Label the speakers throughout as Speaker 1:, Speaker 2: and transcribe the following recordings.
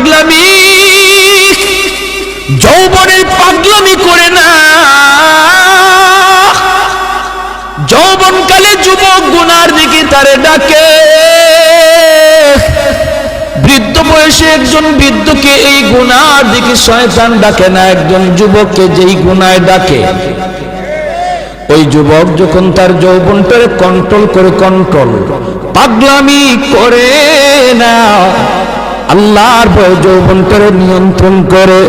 Speaker 1: পাগলামি, যৌবনের পাগলামি করে না। যৌবনকালে যুবক গুনার দিকে তারে ডাকে, বৃদ্ধ বয়সে একজন বৃদ্ধকে এই গুনার দিকে শয়তান ডাকে না, একজন যুবককে যেই গুনায় ডাকে, ওই যুবক যখন তার যৌবনটারে কন্ট্রোল করে, পাগলামি করে না, আল্লাহর ভয় যৌবনটারে নিয়ন্ত্রণ করে,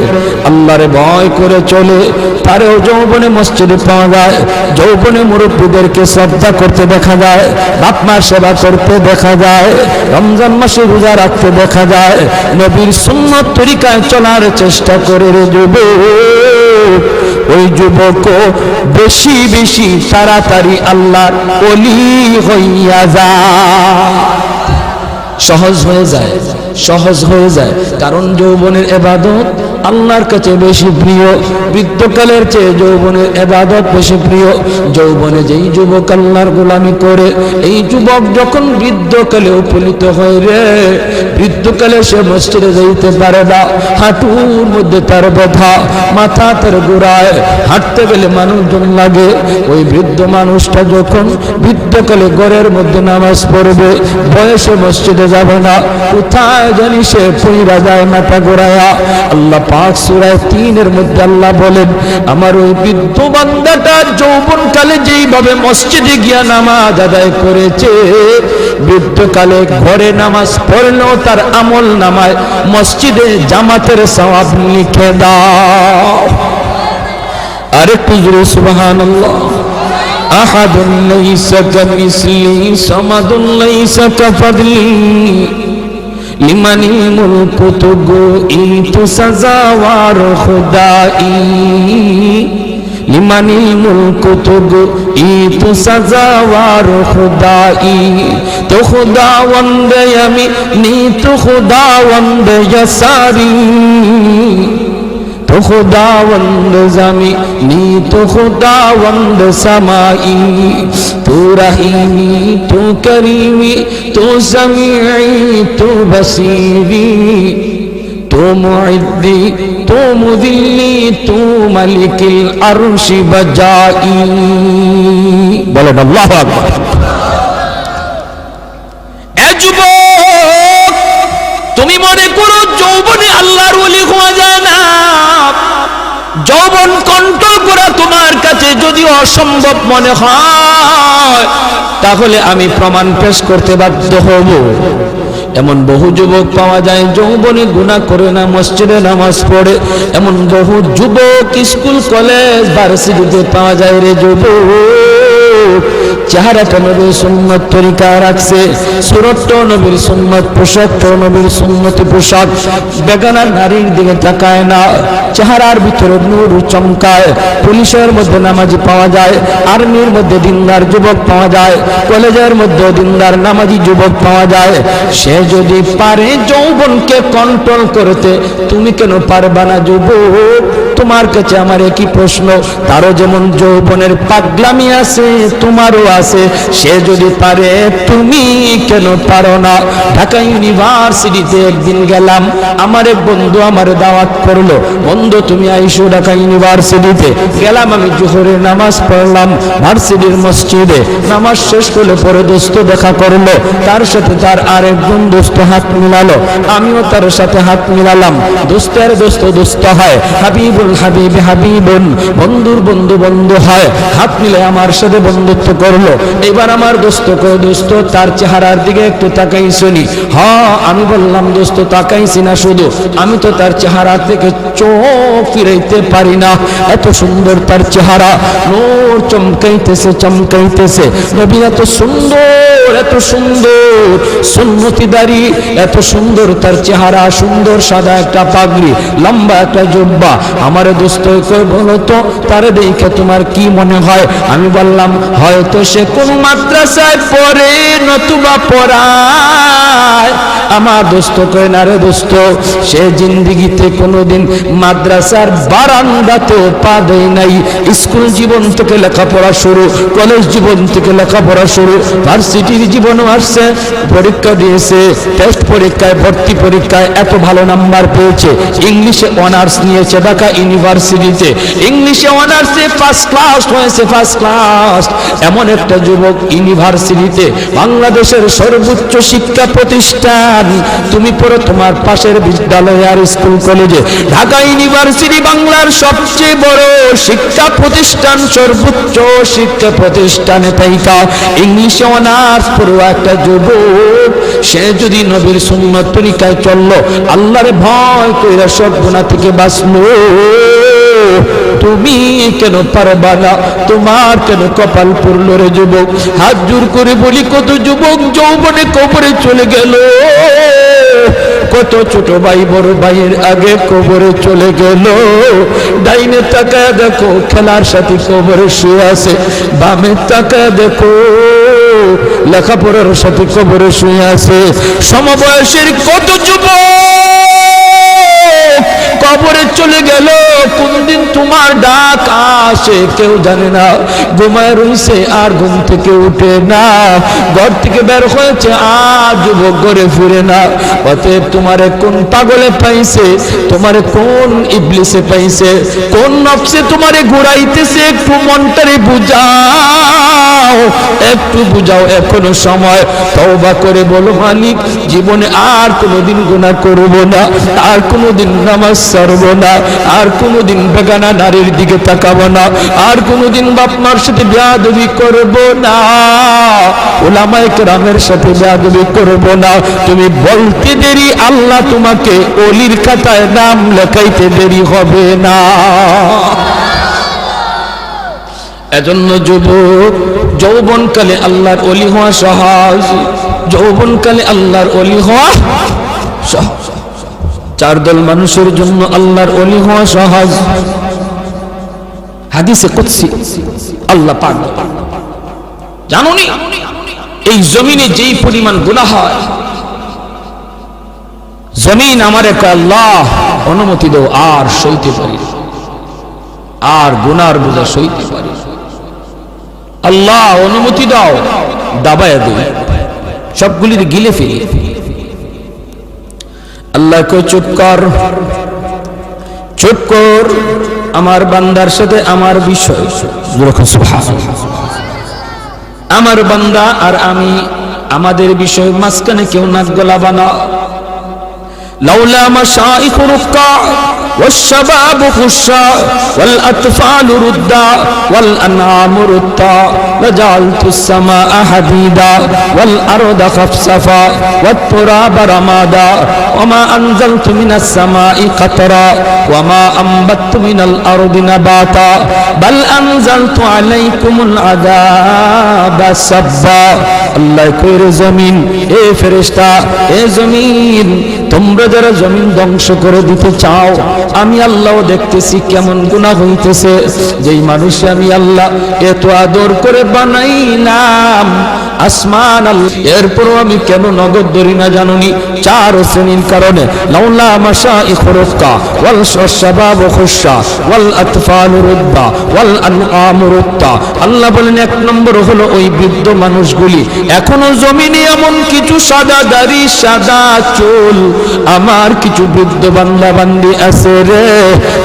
Speaker 1: আল্লাহর ভয় করে চলে, তারেও যৌবনে মসজিদে পাওয়া যায়, যৌবনে মুরব্বীদেরকে শ্রদ্ধা করতে দেখা যায়, বাপ মার সেবা করতে দেখা যায়, রমজান মাসে রোজা রাখতে দেখা যায়, নবীর সুন্নাত তরিকায় চলার চেষ্টা করে রে যুবক। ওই যুবকও বেশি বেশি তাড়াতাড়ি আল্লাহর ওলি হইয়া যায়, সহজ হয়ে যায়, কারণ যৌবনের ইবাদত আল্লাহর কাছে বেশি প্রিয়, বৃদ্ধকালের চেয়ে যৌবনের ইবাদত বেশি প্রিয়। যৌবনে যেই যুবক আল্লাহর গোলামি করে, এই যুবক যখন বৃদ্ধকালে উপনীত হয় রে, বৃদ্ধকালে সে মসজিদে যাইতে পারে না, হাঁটুর মধ্যে তার ব্যথা, মাথা তার ঘোরায়, হাঁটতে গেলে মানুষজন লাগে। ওই বৃদ্ধ মানুষটা যখন বৃদ্ধকালে ঘরের মধ্যে নামাজ পড়বে, বয়সে মসজিদে যাবে না, কোথায় জানি সে পইরা যায় মাথা ঘোরায়া। আল্লাহ পাক সূরা 3 মধ্যে আল্লাহ বলেন, আমার ওই বৃদ্ধ বান্দাটা যৌবনকালে যেইভাবে মসজিদে গিয়া নামাজ আদায় করেছে, বৃদ্ধকালে ঘরে নামাজ পড়লেও তার আমল নামায় মসজিদে জামাতের সওয়াব লিখে দাও। আরেকটু জোরে সুবহানাল্লাহ। আহাদুন লাইসা কামিসলিহি সামাদুন লাইসা কাফাদলি লিমানিল মুলকু তুগু সাজাওয়ার খুদাই, লিমানিল মুলকু তুগু সাজাওয়ার খুদাই, তো খুদাওয়ান্দ আমি নি তো খুদাওয়ান্দ ইয়াসারি, تو خداوند زمین نی تو خداوند سمائی، تو رحیمی تو کریمی تو سمیعی تو بصیری، تو معدی تو مذلی تو ملک العرش بجائی۔ বলেন আল্লাহু আকবার। এ যুবক, তুমি মনে করো যৌবনে আল্লাহর ওলি হওয়া যায় না, যৌবন কন্ট্রোল করা তোমার কাছে যদি অসম্ভব মনে হয়, তাহলে আমি প্রমাণ পেশ করতে বাধ্য হব। এমন বহু যুবক পাওয়া যায় যৌবনে গুনাহ করে না, মসজিদে নামাজ পড়ে, এমন বহু যুবক স্কুল কলেজ ভার্সিটিতে পাওয়া যায় রে যুবক। চেহারাটা নবীর সুন্নত তরিকা রাখছে, সুরতটাও নবীর সুন্নত, পোশাকটাও নবীর সুন্নতি পোশাক, বেগানা নারীর দিকে তাকায় না, চেহারার ভিতরে নূর চমকায়। পুলিশের মধ্যে নামাজি পাওয়া যায়, আর্মির মধ্যে দিনদার যুবক পাওয়া যায়, কলেজের মধ্যে দিনদার নামাজি যুবক পাওয়া যায়। সে যদি পারে যৌবনকে কন্ট্রোল করতে, তুমি কেন পারবা না যুবক? তোমার কাছে আমার একই প্রশ্ন, তারও যেমন যৌবনের পাগলামি আছে তোমারও আছে, সে যদি পারে তুমি কেন পারো না? ঢাকা ইউনিভার্সিটিতে একদিন গেলাম, আমার এক বন্ধু আমার দাওয়াত করলো, বন্ধু তুমি আইসো ঢাকা ইউনিভার্সিটিতে। গেলাম, আমি জোহরের নামাজ পড়লাম ভার্সিটির মসজিদে, নামাজ শেষ করলে পরে দোস্ত দেখা করলো, তার সাথে তার আরেকজন দোস্ত হাত মিলালো, আমিও তার সাথে হাত মিলালাম। দোস্তের দোস্ত দোস্ত হয়, হাবিবুল হাবিব হাবিবুন, বন্ধুর বন্ধু বন্ধু হয়, হাত মিলে আমার সাথে বন্ধুত্ব করলো। এবার আমার দোস্ত কয়, দোস্ত তার চেহারার দিকে একটু তাকাইছনি? হ্যাঁ, আমি বললাম দোস্ত তাকাইছি না, শুধু আমি তো তার চেহারা থেকে চোখ ফিরাইতে পারি না, এত সুন্দর তার চেহারা, নূর চমকাইতেছে চমকাইতেছে। নবী এত সুন্দর, এত সুন্দর, সুন্নতি দাড়ি, এত সুন্দর তার চেহারা, সুন্দর সাদা একটা পাগড়ি, লম্বা একটা জুব্বা। আমার আমার দোস্ত কই বলো তো তারে দেখে তোমার কি মনে হয়? আমি বললাম হয়তো সে কোন মাদ্রাসায় পড়ে নতুবা পড়ায়। আমার দোস্ত কই না রে দোস্ত, সে জিন্দেগিতে কোনোদিন মাদ্রাসার বারান্দাতেও পা দেয় নাই। স্কুল জীবন থেকে লেখাপড়া শুরু, কলেজ জীবন থেকে লেখাপড়া শুরু, ভার্সিটির জীবনও আসছে, পরীক্ষা দিয়েছে, টেস্ট পরীক্ষায় ভর্তি পরীক্ষায় এত ভালো নাম্বার পেয়েছে। ইংলিশে অনার্স নিয়েছে ঢাকা ইউনিভার্সিটিতে, ইংলিশে অনার্সে ফার্স্ট ক্লাস হয়েছে, ফার্স্ট ক্লাস। এমন একটা যুবক ইউনিভার্সিটিতে, বাংলাদেশের সর্বোচ্চ শিক্ষা প্রতিষ্ঠান, তুমি পড়ো তোমার পাশের বিদ্যালয় আর স্কুল কলেজে, ঢাকা ইউনিভার্সিটি বাংলার সবচেয়ে বড় শিক্ষা প্রতিষ্ঠান, সর্বোচ্চ শিক্ষা প্রতিষ্ঠানে তাইকা ইংলিশে অনার্স পড়ো একটা যুবক, সে যদি নবীর সুন্নত তরিকায় চললো, আল্লাহর ভয় কইরা সব গুনাহ থেকে বাঁচলো, তুমি কেন পারবা না? তোমার কেন কপাল পুরলো রে যুবক? হাত জোর করে বলি, কত যুবক যৌবনে কবরে চলে গেল, কত ছোট ভাই বড় ভাইয়ের আগে কবরে চলে গেল। ডাইনে তাকায় দেখো খেলার সাথে কবরে শুয়ে আছে, বামে তাকায় দেখো লেখাপড়ার সাথে কবরে শুয়ে আছে। সমবয়সের কত যুবক কবরে চলে গেল, কোনদিন তোমার ডাক আসে কেউ জানে না, ঘুমায় রইছে আর ঘুম থেকে উঠে না, ঘর থেকে বের হয়েছে আর যুবক ঘরে ফিরে না। অতএব তোমারে কোন পাগলে পাইছে, তোমারে কোন ইবলিসে পাইছে, কোন নফসে তোমারে ঘুরাইতেছে, একটু মনটারে বুঝাও, একটু বুঝাও, এখনো সময়। তওবা করে বলো, মালিক জীবনে আর কোনোদিন গুনাহ করব না, আর কোনোদিন নামাজ ছাড়ব না, আর কোনোদিন বেগানা নারীর দিকে তাকাবো না, আর কোনোদিন বাপ মার সাথে বেয়াদবি করব না, উলামায়ে কেরামের সাথে বেয়াদবি করব না। তুমি বলতে দেরি, আল্লাহ তোমাকে ওলির খাতায় নাম লেখাইতে দেরি হবে না। এজন্য যুবক, যৌবনকালে আল্লাহর ওলি হওয়া সহজ, যৌবনকালে আল্লাহর ওলি হওয়া সহজ। চার দল মানুষের জন্য আল্লাহর ওলি হওয়া সহজ। হাদিসে কুদসি আল্লাহ পাক জানোনি, এই জমিনে যেই পরিমাণ গুনাহ হয়, জমিন আমারে কয় আল্লাহ অনুমতি দাও, আর সইতে পারি, আর গুনার বোঝা সইতে পারি, আল্লাহ অনুমতি দাও, দাবায়া দেই, সবগুলি গিলে ফেলি। আল্লাহ কই চুপ কর, চুপ কর, আমার বান্দার সাথে আমার বিষয়, আমার বান্দা আর আমি, আমাদের বিষয় মাঝখানে কেউ নাক গলাবা না। লাউলা মাশাইখ রুক্কা والشباب خشا والأطفال ردا والأنعام ردا لجعلت السماء حديدا والأرض خفصفا والتراب رمادا وما أنزلت من السماء قطرا وما أنبت من الأرض نباتا بل أنزلت عليكم العذاب سبا الله কইর জমিন, এ ফেরেশতা, এ জমিন, তোমরা যারা জমিন ধ্বংস করে দিতে চাও, আমি আল্লাহ দেখতেছি কেমন গুনাহ হইতেছে। যেই মানুষ আমি আল্লাহ এত আদর করে বানাইলাম আসমান, এরপরও আমি কেন নগদ ধরি না জানুনি? চার শ্রেণীর কারণে। লাউলা মাশাইখ রুক্কা ওয়াল শাবাব খুশা ওয়াল আতফাল রুদ্দা ওয়াল আনআম রুদ্দা। আল্লাহ বলেন, এক নম্বর হলো ওই বৃদ্ধ মানুষগুলি, এখনো জমিনে এমন কিছু সাদা দাড়ি সাদা চুল আমার কিছু বৃদ্ধ বান্দা বান্দি আছে রে,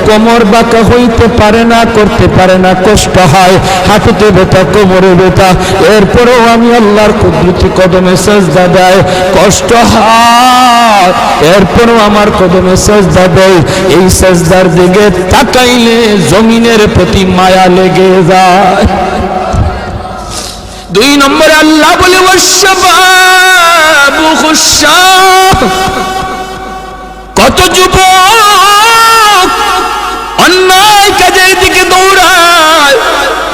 Speaker 1: কোমর বাঁকা হইতে পারে না, করতে পারে না, কষ্ট হয়, হাঁটুতে ব্যথা, কোমরে ব্যথা, এরপরেও আমি আল্লাহর কুদরতি কদমে সেজদা দেয়, কষ্ট হয়, এরপরেও আমার কদমে সেজদা দেয়। এই সেজদার দিকে তাকাইলে জমিনের প্রতি মায়া লেগে যায়। দুই নম্বরে আল্লাহ বলে ওয়াশশাবাবু খুশা, কত যুবক অন্যায় কাজের দিকে দৌড়ায়,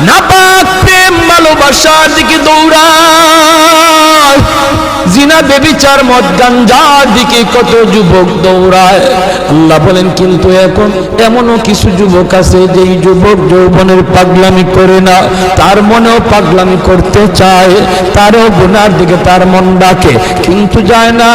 Speaker 1: নাপাক প্রেম ভালোবাসার দিকে দৌড়ায়, জিনা বেবিচার মদ গাঞ্জার দিকে কত যুবক দৌড়ায়। আল্লাহ বলেন কিন্তু এখন এমনও কিছু যুবক আছে যেই যুবক যৌবনের পাগলামি করে না, তার মনেও পাগলামি করতে চায়, তারও গুনার দিকে তার মন ডাকে কিন্তু যায় না।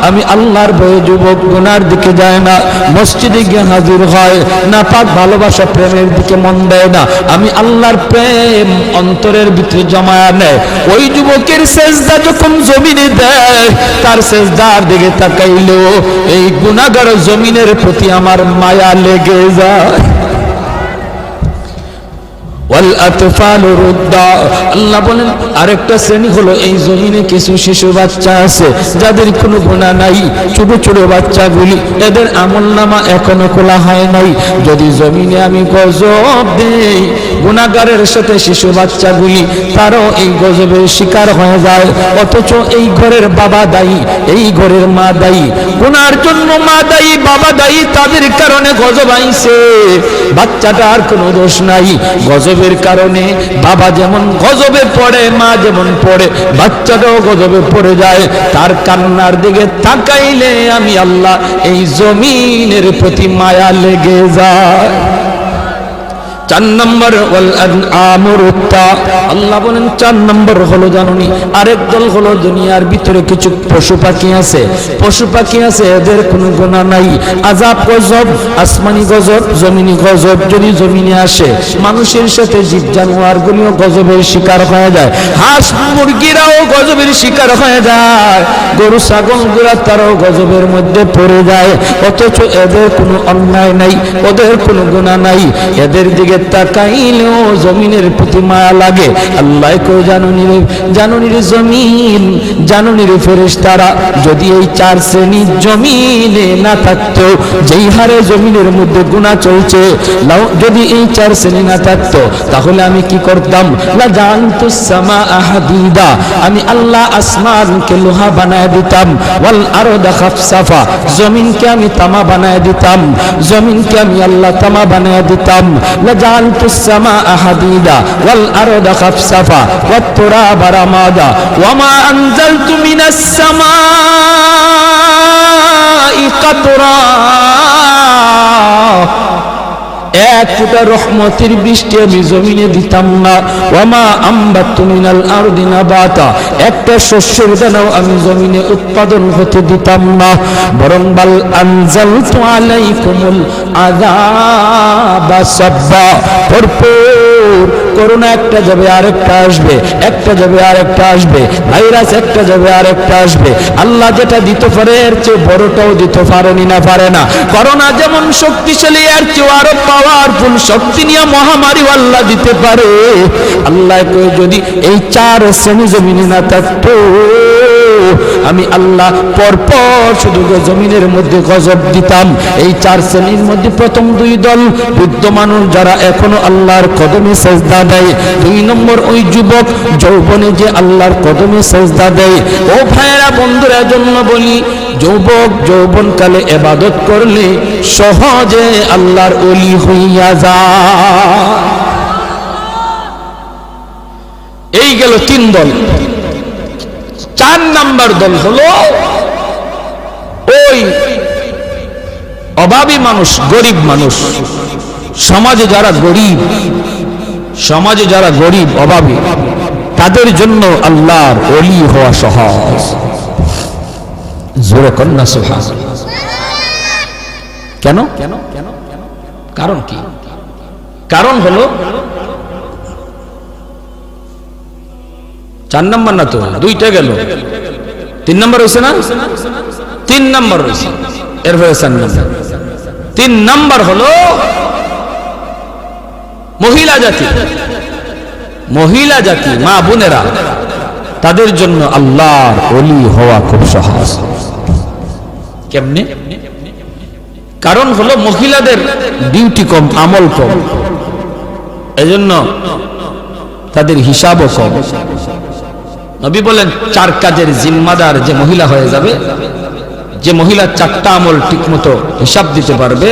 Speaker 1: আমি আল্লাহর ভয়ে যুবক গুনার দিকে যায় না, মসজিদে গিয়ে হাজির হয় না, পাক ভালোবাসা প্রেমের দিকে মন দেয় না। আমি আল্লাহর প্রেম অন্তরের ভিতরে জমায়া নেয়। ওই যুবকের সেজদা যখন জমিনে দেয়, তার সেজদার দিকে তাকাইলেও এই গুনাহগার জমিনের প্রতি আমার মায়া লেগে যায়। আল্লাহ বলেন আরেকটা শ্রেণী হলো এই জমিনে কিছু শিশু বাচ্চা আছে যাদের কোনো গুনাহ নাই, ছোট ছোট বাচ্চাগুলি, এদের আমলনামা এখনো খোলা হয় নাই। যদি জমিনে আমি গজব দেই, গুনাহগারের সাথে শিশু বাচ্চাগুলি তারও এই গজবের শিকার হয়ে যায়, অথচ এই ঘরের বাবা দায়ী, এই ঘরের মা দায়ী। গুনার জন্য মা দায়ী, বাবা দায়ী, তাদের কারণে গজব আইছে। বাচ্চাটার কোনো দোষ নাই, গজবের কারণে বাবা যেমন গজবে পড়ে, মা যেমন পড়ে, বাচ্চাটাও গজবে পড়ে যায়। তার কান্নার দিকে তাকাইলে আমি আল্লাহ এই জমিনের প্রতি মায়া লেগে যায়। 4 নম্বর আল্লাহ বলেন 4 নম্বর হলো জানুনি আরেক দল হলো দুনিয়ার ভিতরে কিছু পশু পাখি আছে, পশু পাখি আছে, এদের কোনো গুনাহ নাই। আযাব গজব, আসমানি গজব, জমিনি গজব যদি জমিনে আসে, মানুষের সাথে জীব জানোয়ার গুলিও গজবের শিকার হয়ে যায়, হাঁস মুরগিরাও গজবের শিকার হয়ে যায়, গরু ছাগল গুলা তারাও গজবের মধ্যে পড়ে যায়, অথচ এদের কোনো অন্যায় নাই, ওদের কোনো গুনাহ নাই। এদের দিকে তাকাইলেও জমিনের প্রতি মায়া লাগে। আল্লাহ কো জানুনির জমিন, জানুনির ফেরেশতারা যদি এই 4 শ্রেণীর জমিনে না থাকতো, যেই হারে জমিনের মধ্যে গুনাহ চলছে, যদি এই 4 শ্রেণী না থাকতো তাহলে আমি কি করতাম? লা জানতুস সামা হাদিদা, আমি আল্লাহ আসমানকে লোহা বানায় দিতাম, ওয়াল আরদা খাফসাফা, জমিনকে আমি তামা বানায় দিতাম, জমিনকে আমি আল্লাহ তামা বানায় দিতাম। লা জানতুস সামা হাদিদা ওয়াল আরদা খাফসাফা ওয়াত তুরাবা রামাদা ওয়া মা আনজালতু মিনাস সামাই কাতরা, এক ফোঁটা রহমতের বৃষ্টি আমি জমিনে দিতাম না। ওয়ামা আম্বাতু মিনাল আরদি নাবাতা, একটা শস্যের দানাও আমি জমিনে উৎপাদন হতে দিতাম না, বরং বাল আনজালতু আলাইকুমুল আযাবা সাব্বা, ভরপুর করোনা একটা যাবে আরেকটা আসবে, একটা যাবে আরেকটা আসবে, ভাইরাস একটা যাবে আরেকটা আসবে। আল্লাহ যেটা দিতে পারে এর চেয়ে বড়টাও দিতে পারেনি না, পারে না। করোনা যেমন শক্তিশালী, এর চেয়ে আরো পাওয়ারফুল শক্তি নিয়ে মহামারী আল্লাহ দিতে পারে। আল্লাহ কই যদি এই 4 শ্রেণী জমিনে না থাকতো, আমি আল্লাহ পরপর শুধু জমিনের মধ্যে গজব দিতাম। এই 4 শ্রেণীর মধ্যে প্রথম 2 দল বৃদ্ধ মানুষ যারা এখনো আল্লাহর কদমে সেজদা দেয়, 2 নম্বর ওই যুবক যৌবনে যে আল্লাহর কদমে সেজদা দেয়। ও ভাইয়েরা বন্ধুরা, জন্য বলি যুবক যৌবনকালে ইবাদত করলে সহজে আল্লাহর ওলি হইয়া যায়। এই গেল 3 দল। 4 নাম্বার দল হলো ওই অভাবী মানুষ, গরিব মানুষ, সমাজে যারা গরিব, সমাজে যারা গরিব অভাবী, তাদের জন্য আল্লাহর ওলি হওয়া সহজ। জোরে কন্যা সুবহানাল্লাহ। কেন? কারণ কি? কারণ হলো 4 নাম্বার না তো, 2টা গেল, 3 নাম্বার হয়েছে না? 3 নাম্বার হয়েছে, এরপরে 4 নাম্বার। 3 নাম্বার হলো মহিলা জাতি, মহিলা জাতি, মা বোনেরা, তাদের জন্য আল্লাহর ওলি হওয়া খুব সহজ। কেমনে? কারণ হলো মহিলাদের ডিউটি কম, আমল কম, এজন্য তাদের হিসাবও কম। নবী বলেন 4 কাজের জিম্মাদার যে মহিলা হয়ে যাবে, যে মহিলা 4টা আমল ঠিকমতো হিসাব দিতে পারবে,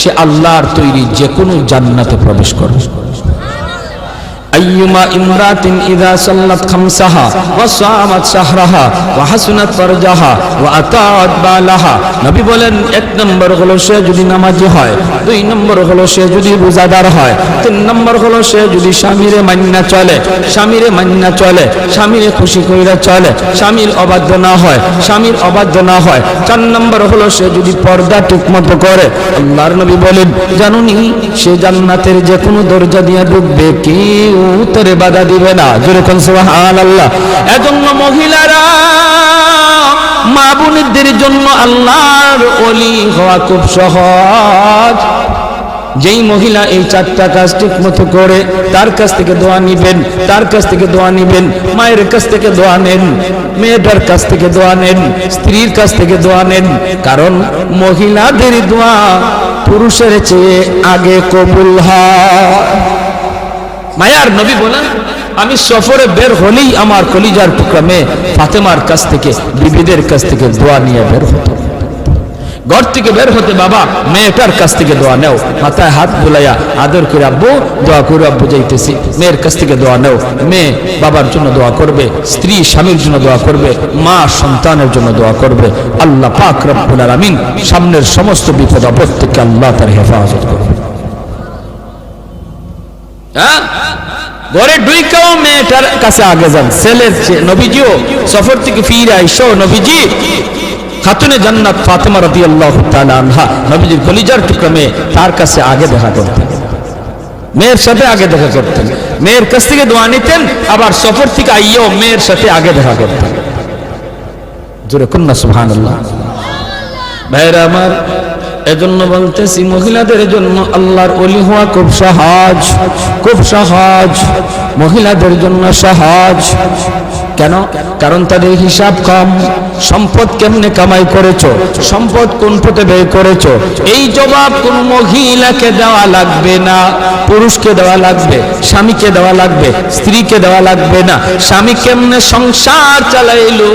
Speaker 1: সে আল্লাহর তৈরি যে কোনো জান্নাতে প্রবেশ করবে। আইয়ুমা ইমরাতিন ইযা সাল্লাত খামসাহা ওয়া সামাত শাহরাহা ওয়া হাসনাত ফারজাহা ওয়া আতাত বালাহা। নবী বলেন, এক নম্বর হলো সে যদি নামাজি হয়, দুই নম্বর হলো সে যদি রোজাদার হয়, তিন নম্বর হলো সে যদি স্বামীরে মান্না চলে, স্বামীরে মান্না চলে, স্বামীরে খুশি কইরা চলে, স্বামীর অবাধ্য না হয়, স্বামীর অবাধ্য না হয়, চার নম্বর হলো সে যদি পর্দা ঠিকমতো করে। আল্লাহর নবী বলেন, জানুনি সে জান্নাতের যে কোনো দরজা দিয়ে ঢুকবে, কেউ তারে বাধা দিবে না। জোরে কোন সুবহানাল্লাহ। এজন্য মহিলারা, মা বোনদের জন্য আল্লাহর ওলি হওয়া খুব সহজ। যেই মহিলা এই চারটা কাজ ঠিক মতো করে, তার কাছ থেকে দোয়া নিবেন, তার কাছ থেকে দোয়া নিবেন, মায়ের কাছ থেকে দোয়া নেন, মেয়েটার কাছ থেকে দোয়া নেন, স্ত্রীর কাছ থেকে দোয়া নেন। কারণ মহিলাদের দোয়া পুরুষের চেয়ে আগে কবুল হয়। মায়ার নবী বলেন, আমি সফরে বের হলেই আমার কলিজার টুকরা মেয়ে ফাতেমার কাছ থেকে, বিবিদের কাছ থেকে দোয়া নিয়ে বের হতো। ঘর থেকে বের হতে বাবা মেয়েটার কাছ থেকে দোয়া নেও, মাথায় হাত বুলাইয়া আদর করে আব্বু দোয়া করে আব্বু যাইতেছি, মেয়ের কাছ থেকে দোয়া নেও। মেয়ে বাবার জন্য দোয়া করবে, স্ত্রী স্বামীর জন্য দোয়া করবে, মা সন্তানের জন্য দোয়া করবে। আল্লাহ পাক রব্বুল আলামিন সামনের সমস্ত বিপদ আপদ থেকে আল্লাহ তার হেফাজত করবে। ঘরে ঢুইকাও মেয়েটার কাছে আগে যান, ছেলের চেয়ে। নবীজিও সফর থেকে ফিরে আইসো, নবীজি খাতুনে জান্নাত ফাতেমা রাদিয়াল্লাহু তাআলা আনহা, নবীজির কলিজার টুকরা মেয়ে, তার কাছে আগে দেখা করতেন, মেয়ের সাথে আগে দেখা করতেন, মেয়ের কাছ থেকে দোয়া নিতেন, আবার সফর থেকে আইয়াও মেয়ের সাথে আগে দেখা করতেন। জোরে কন্যা সুবহানাল্লাহ। ভাইরা আমার, এজন্য বলতেছি মহিলাদের জন্য আল্লাহর ওলি হওয়া খুব সহজ, খুব সহজ, মহিলাদের জন্য সহজ। কেন? কারণ তাদের হিসাব কম। সম্পদ কেমনে কামাই করেছো, সম্পদ কোন পথে ব্যয় করেছো, এই জবাব কোন মহিলাকে দেওয়া লাগবে না, পুরুষকে দেওয়া লাগবে, স্বামীকে দেওয়া লাগবে, স্ত্রীকে দেওয়া লাগবে না। স্বামী কেমনে সংসার চালাইলো,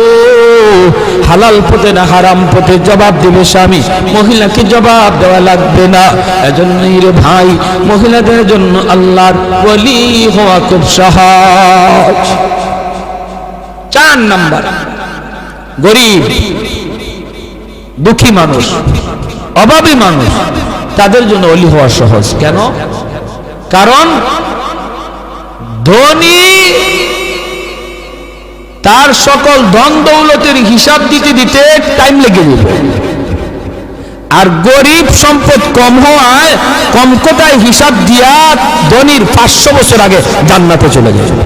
Speaker 1: হালাল পথে না হারাম পথে, জবাব দিবে স্বামী, মহিলাকে জবাব দেওয়া লাগবে না। এজন্যই রে ভাই, মহিলাদের জন্য আল্লাহর ওলি হওয়া খুব সহজ। 4 নাম্বার, গরিব দুঃখী মানুষ, অভাবী মানুষ, তাদের জন্য ওলি হওয়া সহজ। কেন? কারণ ধনী তার সকল ধন দৌলতের হিসাব দিতে দিতে টাইম লেগে যাবে, আর গরিব সম্পদ কম হওয়ায় কম কোটায় হিসাব দিয়া ধনীর 500 বছর আগে জান্নাতে চলে যাবে।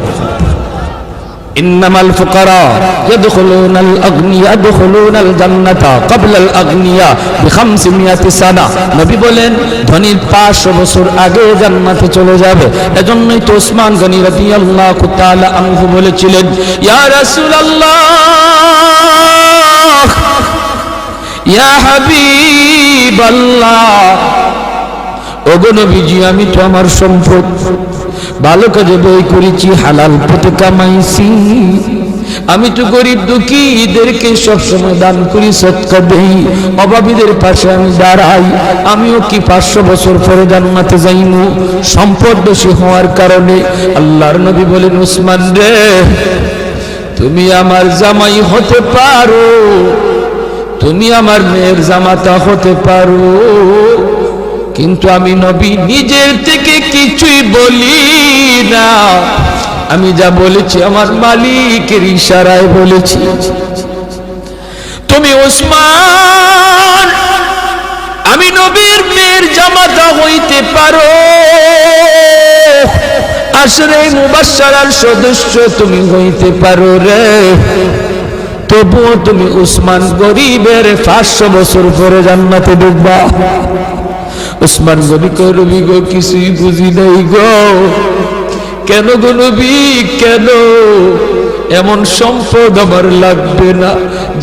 Speaker 1: ইন্নামাল ফুকারা ইয়াদখুলুনাল আগনিয়া ইয়াদখুলুনাল জান্নাতা ক্বাবলাল আগনিয়া বি500 সানা। নবী বলেন, ধনীর 500 বছর আগে জান্নাতে চলে যাবে। এজন্যই তো ওসমান গনি রাদিয়াল্লাহু তাআলা আনহু বলেছিলেন, ইয়া রাসূলুল্লাহ, ইয়া হাবিবাল্লাহ, ওগো নবীজি, আমি তো আমার সম্পদ ভালো কাজে ব্যয় করেছি, হালাল পথে কামাইছি, আমি তো গরিব দুঃখীদেরকে সবসময় দান করি, সদকা দেই, অভাবীদের পাশে আমি দাঁড়াই, আমিও কি 500 বছর পরে জান্নাতে যাইমু সম্পদ বেশি হওয়ার কারণে? আল্লাহর নবী বলেন, উসমান রে, তুমি আমার জামাই হতে পারো, তুমি আমার মেয়ের জামাতা হতে পারো, কিন্তু আমি নবী নিজের থেকে কিছুই বলি না, আমি যা বলেছি আমার মালিকের ইশারায় বলেছি। তুমি ওসমান, আমি নবীর মেয়ের জামাতা হইতে পারো, আশরে মুবাশশারার সদস্য তুমি হইতে পারো রে, তবুও তুমি উসমান গরিবের 500 বছর পরে জান্নাতে ঢুকবা। উসমান নবী কই, নবী গো, কিছুই বুঝি নাই গো। কেন গো নবী, কেন? এমন সম্পদ আমার লাগবে না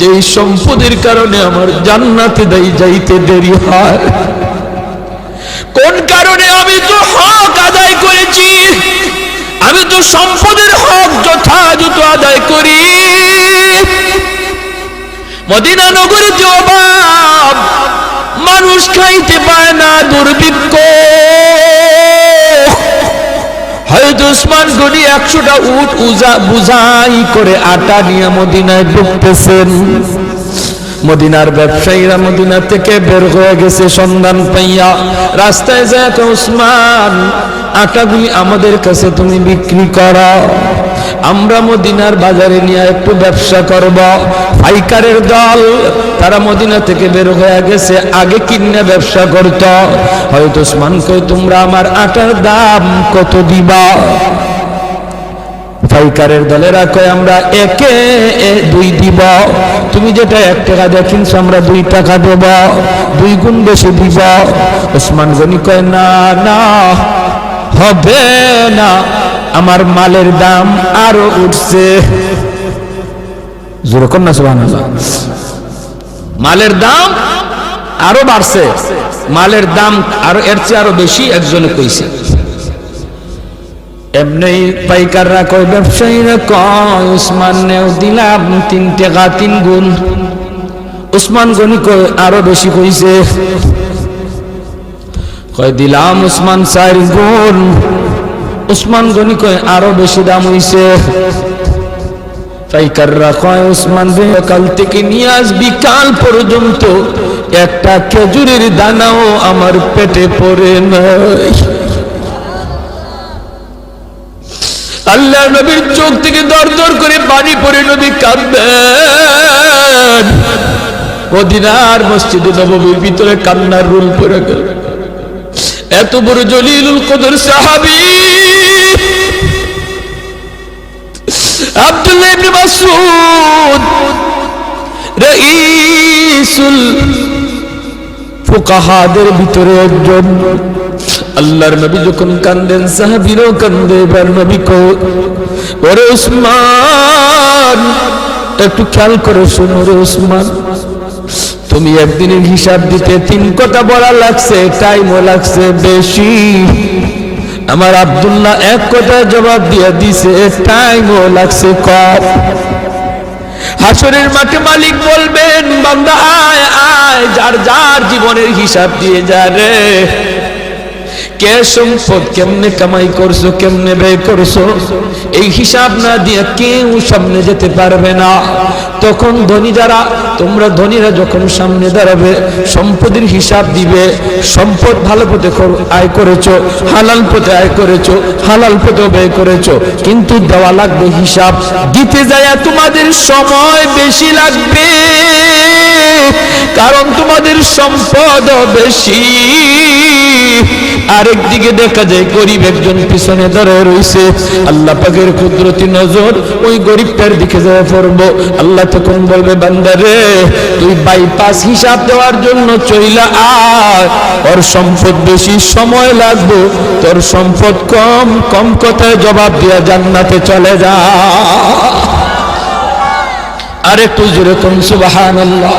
Speaker 1: যেই সম্পদের কারণে আমার জান্নাতে যাইতে দেরি হয়। কোন কারণে? আমি তো হক আদায় করেছি, আমি তো সম্পদের হক যথাযথ আদায় করি। মদিনা নগরীতে অভাব, মানুষ খাইতে পায় না, দুর্ভিক্ষ, হয়তো উসমান গনি 100টা উট বুঝাই করে আটা নিয়ে মদিনায় ঢুকতেছেন। মদিনার ব্যবসায়ীরা মদিনা থেকে বের হয়ে গেছে সন্ধান পাইয়া। রাস্তায় যায় উসমান, আটাগুলি আমাদের কাছে তুমি বিক্রি করো, আমরা মদিনার বাজারে নিয়ে একটু ব্যবসা করব। পাইকারের দল তারা মদিনা থেকে বের হয়ে গেছে, আগে কিনে ব্যবসা করত। হয়তো উসমান কই তোমরা আমার আটার দাম কত দিবা? পাইকারের দলেরা কয় আমরা একে 2 দিব, তুমি যেটা 1 টাকা দিয়ে কিনছো আমরা 2 টাকা দেব, 2 গুণ বেশি দিব। উসমান গনি কয় না না, হবে না, আমার মালের দাম আরো উঠছে। জোরে কর না সুবহানাল্লাহ। মালের দাম আরো বাড়ছে, মালের দাম আরো এর চেয়ে আরো বেশি একজনে কইছে। এমনি পাইকাররা কয়, ব্যবসায়ীরা কয় উসমান নেও দিলাম 3 টাকা 3 গুণ। উসমান গনি কয় আরো বেশি কইছে, কয় দিলাম উসমান 4 গুণ। উসমান গনি কয় আরো বেশি দাম হইছে। পাইকাররা কয় উসমান রে কাল থেকে নিয়ে আজ বিকাল পর্যন্ত একটা খেজুরের দানাও আমার পেটে পড়ে নাই। আল্লাহ নবীর চোখ থেকে দর দর করে পানি পড়ে নবী কাঁদবেন। মদিনার মসজিদে নববীর ভিতরে কান্নার রুল পড়ে গেল। এত বড় জলিলুল কদর সাহাবী আব্দুল্লাহ ইবনে মাসউদ রাইসুল ফুকাহাদের ভিতরে একজন। আল্লাহর নবী যখন কান্দেন সাহাবীরাও কান্দে। এবার নবী কয়, ওরে উসমান একটু খেয়াল করে শোনো রে উসমান, তুমি একদিনের হিসাব দিতে 3 কথা বলা লাগছে, টাইমও লাগছে বেশি। আমার আব্দুল্লাহ 1 কথায় জবাব দিয়ে দিছে, টাইমও লাগছে কম। হাসরের মাঠে মালিক বলবেন বান্দা আয় আয়, যার যার জীবনের হিসাব দিয়ে যা রে। কে সম্পদ কেমনে কামাই করছো, কেমনে ব্যয় করছো, এই হিসাব না দিয়ে কেউ সামনে যেতে পারবে না। তখন ধনী যারা, তোমরা ধনীরা যখন সামনে দাঁড়াবে সম্পদের হিসাব দিবে। সম্পদ ভালো পথে আয় করেছো, হালাল পথে আয় করেছো, হালাল পথে ব্যয় করেছো, কিন্তু দেওয়া লাগবে হিসাব। দিতে যায় তোমাদের সময় বেশি লাগবে, কারণ তোমাদের সম্পদ বেশি। আরেকদিকে দেখা যায় গরিব একজন পিছনে দাঁড়িয়ে রয়েছে। আল্লাহ পাকের কুদরতি নজর ওই গরিবটার দিকে যায় পড়বো। আল্লাহ তখন বলবে বান্দারে তুই বাইপাস হিসাব দেওয়ার জন্য চইলা আয়, ওর সম্পদ বেশি, সময় লাগবে, তোর সম্পদ কম, কম কথায় জবাব দিয়া জান্নাতে চলে যা। আরেকটু জোরে কোন সুবহানাল্লাহ।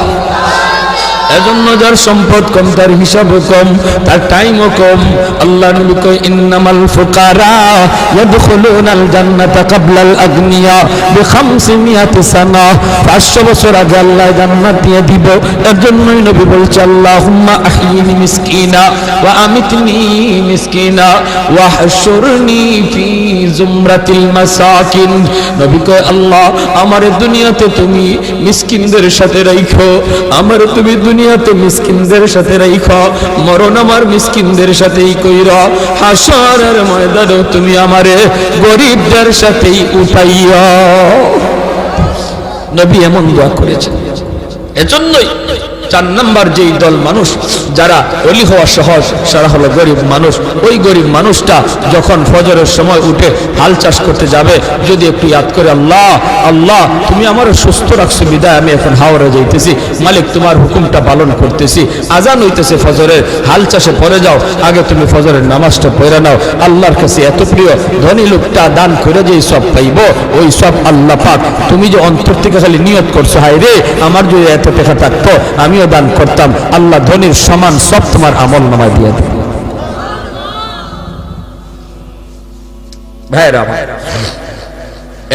Speaker 1: এজন্য যার সম্পদ কম তার হিসাবও কম, তার টাইমও কম। আল্লাহ নবী কয় ইন্নামাল ফুকারা ইয়াদখুলুনাল জান্নাতা ক্বাবলাল আগনিয়া বি500 সানা। 500 বছর আগে আল্লাহ জান্নাত দিয়ে দিব। এর জন্যই নবী বলছে আল্লাহুম্মা আহইনি মিসকিনা ওয়া আমিতনি মিসকিনা ওয়া হাশুরনি ফি জুমরাতিল মাসাকিন। নবী কয় আল্লাহ আমার দুনিয়াতে তুমি মিসকিনদের সাথে রাখো, আমার তুমি দুনিয়াতে মিসকিনদের সাথে রাখো, মরণ আমার মিসকিনদের সাথেই কইরা, হাসরের ময়দানে তুমি আমারে গরিবদের সাথেই উঠাইয়া। নবী এমন দোয়া করেছেন। এজন্যই 4 নাম্বার যেই দল মানুষ যারা ওলি হওয়া সহজ, সারা হলো গরিব মানুষ। ওই গরিব মানুষটা যখন ফজরের সময় উঠে হাল চাষ করতে যাবে, যদি একটু ইয়াদ করে আল্লাহ আল্লাহ তুমি আমার সুস্থ রাখছো বিদায় আমি এখন হাওড়ে যাইতেছি, মালিক তোমার হুকুমটা পালন করতেছি, আজান হইতেছে ফজরের, হাল চাষে পড়ে যাও, আগে তুমি ফজরের নামাজটা পড়ে নাও। আল্লাহর কাছে এত প্রিয় ধনী লোকটা দান করে যেই সব পাইব, ওই সব আল্লাহ পাক তুমি যে অন্তর থেকে খালি নিয়ত করছো, হায় রে আমার যদি এত টাকা থাকতো আমিও দান করতাম, আল্লাহ ধনীর সমান সব তোমার আমল নামায় দিয়ে দেবে। ভাইরা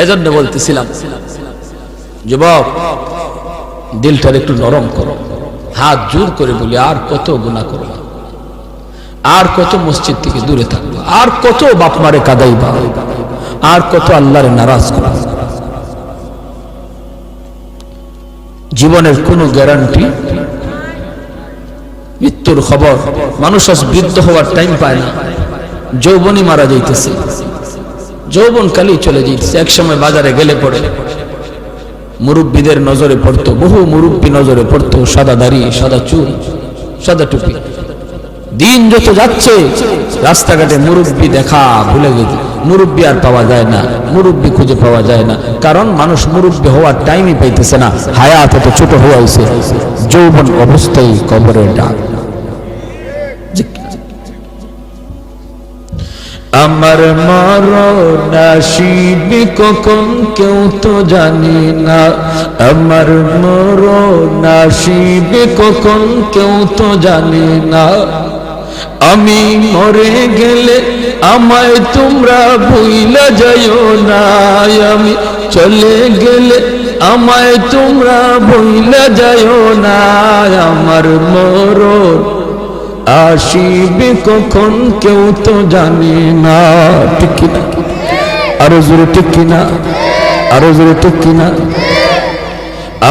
Speaker 1: এজন্য বলতেছিলাম যুবক দিলটার একটু নরম করো, হাত জোর করে বলি আর কত গুনাহ করবা। আর কত মসজিদ থেকে দূরে থাকবা, আর কত বাপ মারে কাঁদাইবা, আর কত আল্লাহরে নারাজ করবা। জীবনের কোনো গ্যারান্টি, মৃত্যুর খবর। মানুষ আজ বৃদ্ধ হওয়ার টাইম পায় না, যৌবনই মারা যাইতেছে, যৌবন কালি চলে যাইতেছে। এক সময় বাজারে গেলে পড়ে মুরব্বীদের নজরে পড়তো, বহু মুরব্বী নজরে পড়তো, সাদা দাড়ি, সাদা চুল, সাদা টুপি। দিন যত যাচ্ছে রাস্তাঘাটে মুরব্বী দেখা ভুলে গেছে, মুরব্বী আর পাওয়া যায় না, মুরব্বী খুঁজে পাওয়া যায় না। কারণ মানুষ মুরব্বী হওয়ার টাইমই পাইতেছে না, হায়াত এত ছোট হয়ে আছে, যৌবন অবস্থায় কবরের ডাক। আমার মরণ আসিবে কখন কেউ তো জানি না, আমার মরণ আসিবে কখন কেউ তো জানি না। আমি মরে গেলে আমায় তোমরা ভুইলা যাইও না, আমি চলে গেলে আমায় তোমরা ভুইলা যাইও না। আমার মরণ আসিবে কখন কেউ তো জানি না। ঠিক কিনা? আরো জোরে ঠিক কিনা? আরো জোরে ঠিক কিনা?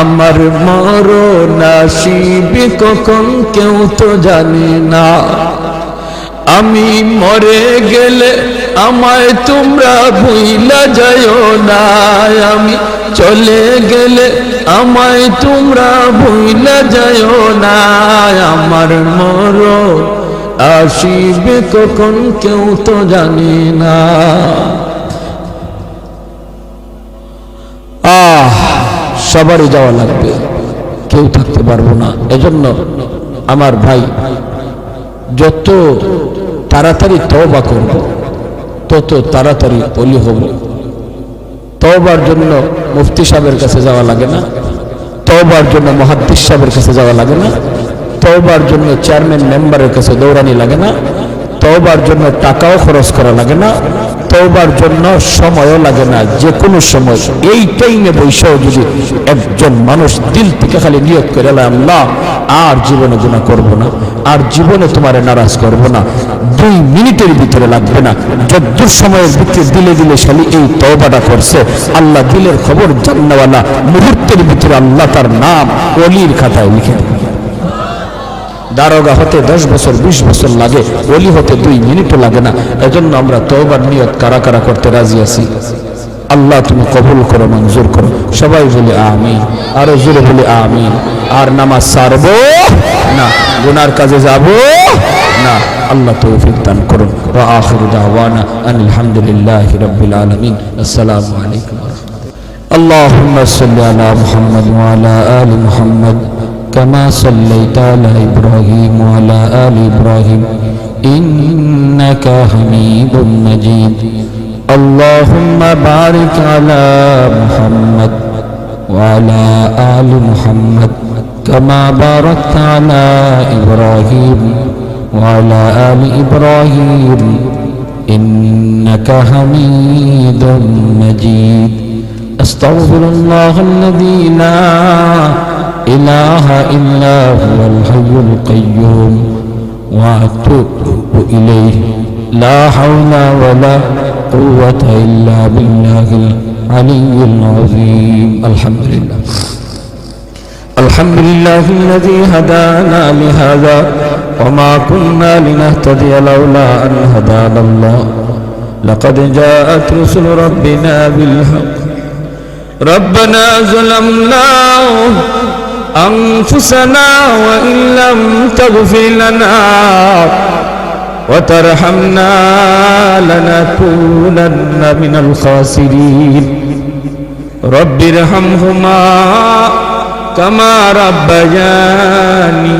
Speaker 1: আমার মরণ আসিবে কখন কেউ তো জানি না। আমি মরে গেলে আমায় তোমরা ভুইলা যাইও না, আমি চলে গেলে আমায় তোমরা ভুইলা যাইও না। আমার মরণ আসিবে কখন কেউ তো জানি না। সবারই যাওয়া লাগবে, কেউ থাকতে পারবো না। এজন্য আমার ভাই, যত তাড়াতাড়ি তওবা করব তত তাড়াতাড়ি ওলি হব। তওবার জন্য মুফতি সাহেবের কাছে যাওয়া লাগে না, তওবার জন্য মুহাদ্দিস সাহেবের কাছে যাওয়া লাগে না, তওবার জন্য চেয়ারম্যান মেম্বারের কাছে দৌড়ানি লাগে না, তওবার জন্য টাকাও খরচ করা লাগে না, তওবার জন্য সময়ও লাগে না। যে কোনো সময় এই টাইমে বৈশাও যদি একজন মানুষ দিল থেকে খালি নিয়ত করে, আল্লাহ আর জীবনে গুনাহ করব না, আর জীবনে তোমারে নারাজ করব না, 2 মিনিটের ভিতরে লাগবে না, যদ্দূর সময়ের ভিতরে দিলে দিলে শালি এই তওবাটা করছে, আল্লাহ দিলের খবর জান্নাওয়ালা, মুহূর্তের ভিতরে আল্লাহ তার নাম ওলির খাতায় লিখে দেবে। দারোগা হতে 10 বছর 20 বছর লাগে, ওলি হতে 2 মিনিটও লাগে না। এজন্য আমরা তওবার নিয়ত কারা কারা করতে রাজি আছি? আল্লাহ তুমি কবুল করো, মঞ্জুর করো। সবাই বলে আমিন, আরো জোরে বলে আমিন। আর নামাজ ছাড়বো না, গুনার কাজে যাব না। আল্লাহ তৌফিক দান করুন। ওয়া আখিরু দাওয়ানা আলহামদুলিল্লাহি রাব্বিল আলামিন। আসসালামু আলাইকুম ওয়া রাহমাতুল্লাহ। আল্লাহুম্মা সাল্লি আলা মুহাম্মাদ ওয়া আলা আলি মুহাম্মাদ كما صليت على إبراهيم وعلى آل إبراهيم إنك حميد مجيد. اللهم بارك على محمد وعلى آل محمد كما باركت على إبراهيم وعلى آل إبراهيم إنك حميد مجيد. أستغفر الله الذي لا إله إلا هو الحي القيوم وأتوب إليه. لا حول ولا قوة إلا بالله العلي العظيم. الحمد لله. الحمد لله الذي هدانا لهذا وما كنا لنهتدي لولا أن هدانا الله. لقد جاءت رسل ربنا بالحق. ربنا ظلمنا أنفسنا وإن لم تغفر لنا وترحمنا لنكونن من الخاسرين. رب ارحمهما كما ربياني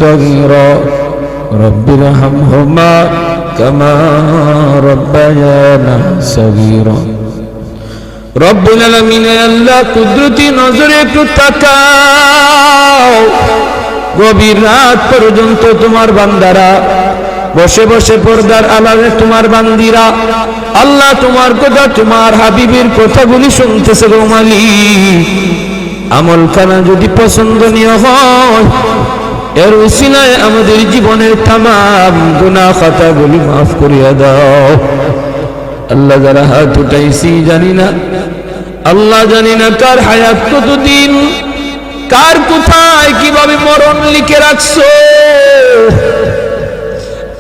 Speaker 1: صغيرا. رب ارحمهما كما ربيانا صغيرا. রব্বুল আলামিন, আল্লাহ কুদরতি নজরে একটু তাকাও। গভীর রাত পর্যন্ত তোমার বান্দারা বসে বসে পর্দার আড়ালে তোমার বান্দিরা আল্লাহ তোমার কথা, তোমার হাবিবের কথাগুলি শুনতেছে গো মালিক। আমলখানা যদি পছন্দনীয় হয় এর উসিলায় আমাদের জীবনের তামাম গুনাহ খাতাগুলি মাফ করিয়া দাও। আল্লাহ যারা হাত উঠাইছি জানি না, আল্লাহ জানি না কার হায়াত কতদিন, কার কোথায় কিভাবে মরণ লিখে রাখছো।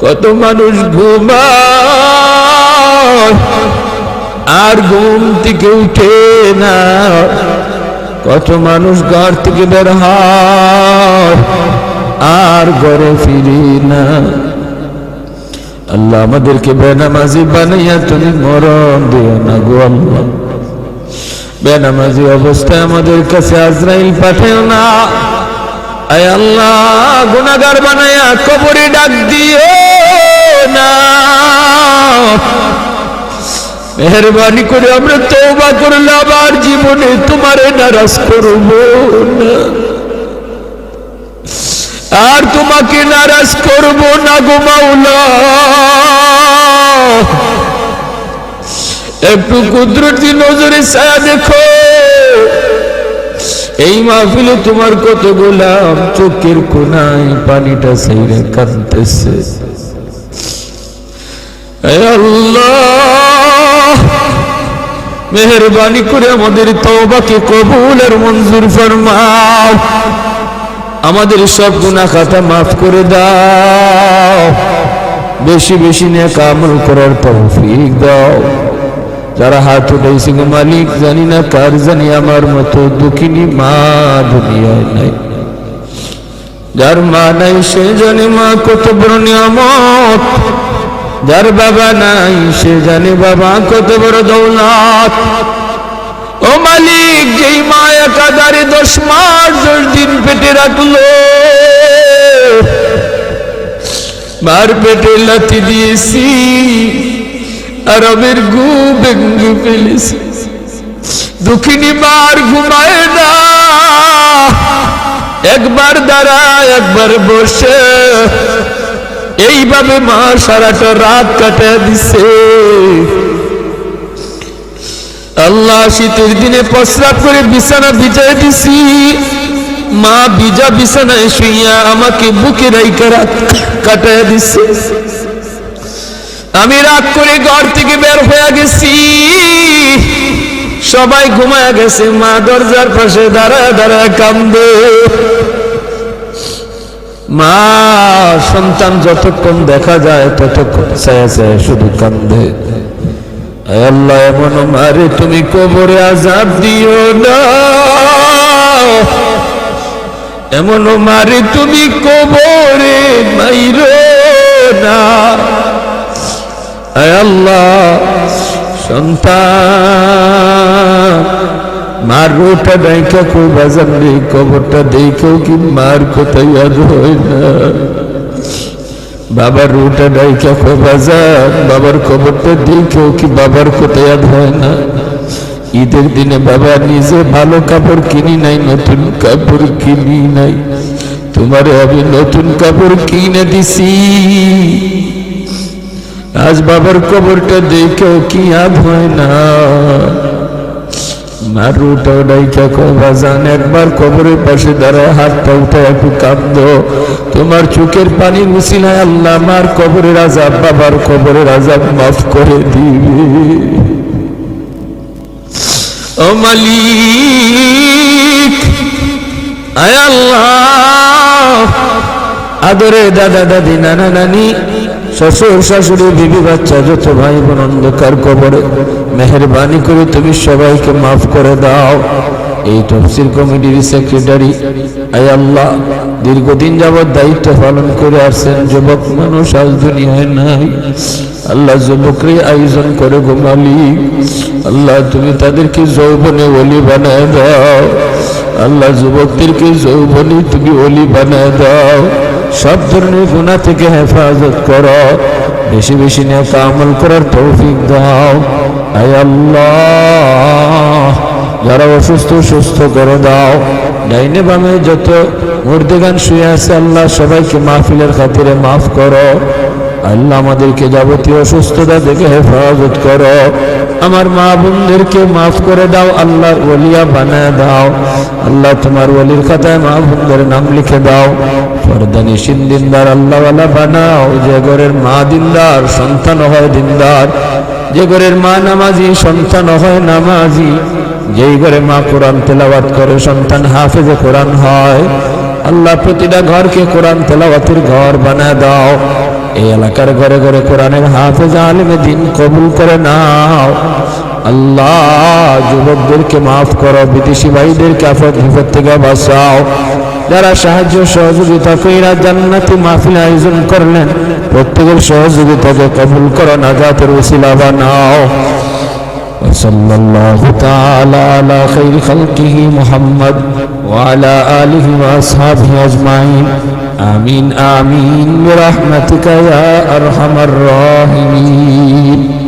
Speaker 1: কত মানুষ ঘুমায় আর ঘুম থেকে উঠে না, কত মানুষ ঘর থেকে বের হয় আর ঘরে ফিরি না। আল্লাহ আমাদেরকে বেনামাজি বানাইয়া তুমি মরণ দিও না গো আল্লাহ। বেনামাজি অবস্থায় আমাদের কাছে আজরাইল পাঠাও না। আয় আল্লাহ গুনাহগার বানাইয়া কবরে ডাক দিও না। মেহেরবানি করে আমরা তওবা করলে আবার জীবনে তোমারে নারাজ করব না, আর তোমাকে নারাজ করব না গো মাওলা। একটু কুদরতি নজরে ছায়া দেখো। এই মাহফিলে তোমার কত গোলাম চোখের কোনায় পানিটা ছেড়ে কাঁদতেছে। আল্লাহ মেহেরবানি করে আমাদের তওবাকে কবুল আর মঞ্জুর ফরমাও। আমাদের সব গুনাহ খাতা মাফ করে দাও। বেশি বেশি নেক আমল করার তৌফিক দাও। যারা হাত উঠাইছে গো মালিক, জানি না কার জানি আমার মতো দুঃখিনী মা দুনিয়ায় নাই। যার মা নাই সে জানে মা কত বড় নিয়ামত, যার বাবা নাই সে জানে বাবা কত বড় দৌলত। ও মালিক, যেই মা একাধারে 10 মাস 10 দিন পেটে রাখলো, মার পেটে লাথি দিয়েছি আর আমের ঘুম ভেঙে ফেলেছি। দুঃখিনী মার ঘুমায় না, একবার দাঁড়ায় একবার বসে, এইভাবে মা সারাটা রাত কাটিয়ে দিছে। আল্লাহ শীতের দিনে প্রস্রাব করে বিছানা ভিজায় দিছি, মা ভিজা বিছানায় শুইয়া আমাকে বুকে রাইখা রাত কাটিয়ে দিছে। আমি রাগ করে ঘর থেকে বের হয়ে গেছি, সবাই ঘুমায় গেছে, মা দরজার পাশে দাঁড়ায় দাঁড়ায় কান্দে। মা সন্তান যতক্ষণ দেখা যায় ততক্ষণ ছায়া ছায়া শুধু কান্দে। আল্লাহ এমন মারে তুমি কবরে আযাব দিও না, এমন মারে তুমি কবরে মাইরো না। আয় আল্লাহ সন্তান মার রোটা ডাইকা খুব বাজার নেই, কবরটা দেখেও কি মার কোথায় ইয়াদ হয় না। বাবার রোটা ডাইকা খুব বাজার, বাবার কবরটা দেখেও কি বাবার কোথায় ইয়াদ হয় না। ঈদের দিনে বাবা নিজে ভালো কাপড় কিনি নাই, নতুন কাপড় কিনি নাই, তোমারে আমি নতুন কাপড় কিনে দিছি। আজ বাবার কবরটা দেখেও কি ইয়াদ হয় না। মার রোটা ডাইকা কবা জান, একবার কবরের পাশে দাঁড়ায় হাতটা উঠে একটু কাঁদো। তোমার চোখের পানি উসিলায় আল্লাহ মার কবরের আযাব, বাবার কবরের আযাব মাফ করে দিবে। ও মালিক, আয় আল্লাহ আদরে দাদা দাদি নানা নানি শ্বশুর শাশুড়ি বিবি বাচ্চা যত ভাই বোন অন্ধকার কবরে, মেহেরবানি করে তুমি সবাইকে মাফ করে দাও। এই তফসির কমিটির সেক্রেটারি আয় আল্লাহ দীর্ঘদিন যাবৎ দায়িত্ব পালন করে আসছেন, যুবক মানুষ আজ দুনিয়ায় নাই। আল্লাহ যুবকরে আয়োজন করে গো মালিক, আল্লাহ তুমি তাদেরকে যৌবনে ওলি বানায় দাও। আল্লাহ যুবকদেরকে যৌবনে তুমি ওলি বানায় দাও। সব ধরনের গুনাহ থেকে হেফাজত করো, বেশি বেশি নেক আমল করার তৌফিক দাও। আয় আল্লাহ যারা অসুস্থ সুস্থ করে দাও। ডাইনে বামে যত মুর্দেগান শুয়ে আছে আল্লাহ সবাইকে মাহফিলের খাতিরে মাফ করো। আল্লাহ আমাদেরকে যাবতীয় অসুস্থতা থেকে হেফাজত করো। আমার মা বোনদেরকে মাফ করে দাও, আল্লাহর ওলিয়া বানায় দাও। আল্লাহ তোমার ওলির খাতায় মা বোনদের নাম লিখে দাও। পর্দানিশীন দিনদার আল্লাহওয়ালা বানাও। যে ঘরের মা দিনদার, সন্তান হয় দিনদার। যে ঘরের মা নামাজি, সন্তান হয় নামাজি। যেই ঘরে মা কোরআন তেলাওয়াত করে, সন্তান হাফেজে কোরআন হয়। আল্লাহ প্রতিটা ঘরকে কোরআন তেলাওয়াতের ঘর বানায় দাও। এই এলাকার ঘরে ঘরে কোরআনের হাফেজ আলেমে দিন কবুল করে নাও। আল্লাহ যুবকদেরকে মাফ করো, বিদেশি ভাইদেরকে আফত বিপদ থেকে বাঁচাও। যারা সাহায্য সহযোগিতা কইরা জান্নাতি মাহফিল আয়োজন করলেন, প্রত্যেকের সহযোগিতাকে কবুল করো, নাজাতের ওসিলা বানাও। সাল্লাল্লাহু তাআলা আলা খাইরি খালকিহি মুহাম্মদ ওয়া আলা আলিহি ওয়া আসহাবিহি আজমাইন। আমিন আমিন বিরহমাতিকা ইয়া আরহামার রাহিমিন।